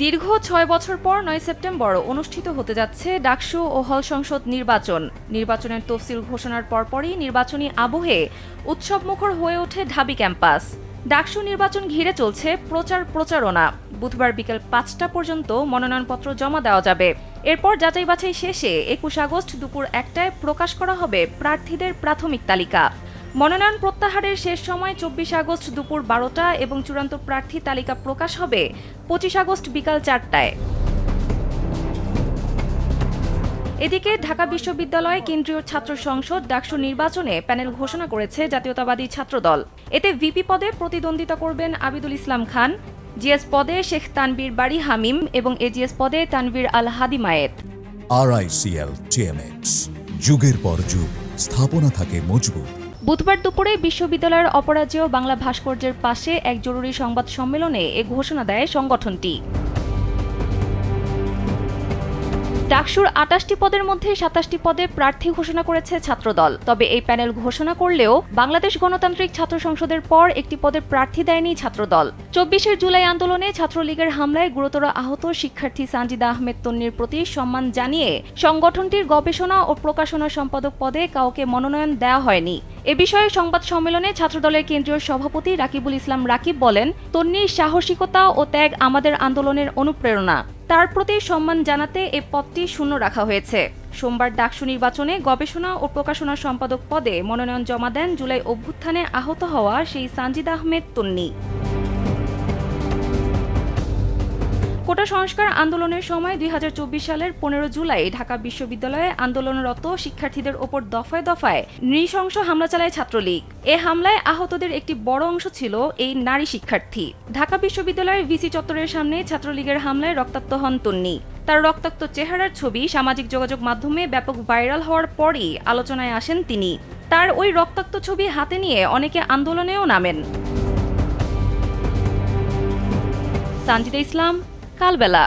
দীর্ঘ ৬ বছর পর ৯ সেপ্টেম্বর অনুষ্ঠিত হতে যাচ্ছে ডাকসু ও হল সংসদ নির্বাচন। নির্বাচনের তফসিল ঘোষণার পরপরই নির্বাচনী আবহে উৎসবমুখর হয়ে ওঠে ঢাবি ক্যাম্পাস। ডাকসু নির্বাচন ঘিরে চলছে প্রচারণা। বুধবার বিকেল ৫টা পর্যন্ত মনোনয়নপত্র জমা দেওয়া যাবে। এরপর যাচাই বাছাই শেষে ২১ আগস্ট দুপুর ১টায় প্রকাশ করা হবে প্রার্থীদের প্রাথমিক তালিকা। মনোনয়ন প্রত্যাহারের শেষ সময় ২৪ আগস্ট দুপুর ১২টা এবং চূড়ান্ত প্রার্থী তালিকা প্রকাশ হবে ২৫ আগস্ট বিকাল ৪টায়। এদিকে ঢাকা বিশ্ববিদ্যালয় কেন্দ্রীয় ছাত্র সংসদ ডাকসু নির্বাচনে প্যানেল ঘোষণা করেছে জাতীয়তাবাদী ছাত্রদল। এতে ভিপি পদে প্রতিদ্বন্দ্বিতা করবেন আবিদুল ইসলাম খান, জিএস পদে শেখ তানভীর বারী হামিম এবং এজিএস পদে তানভীর আল হাদি মায়েত। RICL TMX, যুগের পর যুগ স্থাপনা থাকে মজবুত। বুধবার দুপুরে বিশ্ববিদ্যালয়ের অপরাজেয় বাংলা ভাস্কর্যের পাশে এক জরুরি সংবাদ সম্মেলনে এ ঘোষণা দেয় সংগঠনটি। ডাকসুর ২৮টি পদের মধ্যে ২৭টি পদে প্রার্থী ঘোষণা করেছে ছাত্রদল। তবে এই প্যানেল ঘোষণা করলেও বাংলাদেশ গণতান্ত্রিক ছাত্র সংসদের পর একটি পদে প্রার্থী দেয়নি ছাত্রদল। ২৪ জুলাই আন্দোলনে ছাত্রলীগের হামলায় গুরুতর আহত শিক্ষার্থী সানজিদা আহমেদ তন্নির প্রতি সম্মান জানিয়ে সংগঠনটির গবেষণা ও প্রকাশনা সম্পাদক পদে কাউকে মনোনয়ন দেওয়া হয়নি। এ বিষয়ে সংবাদ সম্মেলনে ছাত্রদলের কেন্দ্রীয় সভাপতি রাকিবুল ইসলাম রাকিব বলেন, তন্নির সাহসিকতা ও ত্যাগ আমাদের আন্দোলনের অনুপ্রেরণা। তার প্রতি সম্মান জানাতে এ পদটি শূন্য রাখা হয়েছে। সোমবার ডাকসু নির্বাচনে গবেষণা ও প্রকাশনা সম্পাদক পদে মনোনয়ন জমা দেন জুলাই অভ্যুত্থানে আহত হওয়া সেই সানজিদা আহমেদ তন্নি। কোটা সংস্কার আন্দোলনের সময় ২০২৪ সালের ১৫ জুলাই ঢাকা বিশ্ববিদ্যালয়ে আন্দোলনরত শিক্ষার্থীদের ওপর দফায় দফায় নৃশংস হামলা চালায় ছাত্রলীগ। এ হামলায় আহতদের একটি বড় অংশ ছিল এই নারী শিক্ষার্থী। ঢাকা বিশ্ববিদ্যালয়ের ভিসি চত্বরের সামনে ছাত্রলীগের হামলায় রক্তাক্ত হন তন্নি। তার রক্তাক্ত চেহারার ছবি সামাজিক যোগাযোগ মাধ্যমে ব্যাপক ভাইরাল হওয়ার পরই আলোচনায় আসেন তিনি। তার ওই রক্তাক্ত ছবি হাতে নিয়ে অনেকে আন্দোলনেও নামেন। সানজিদা ইসলাম, কালবেলা।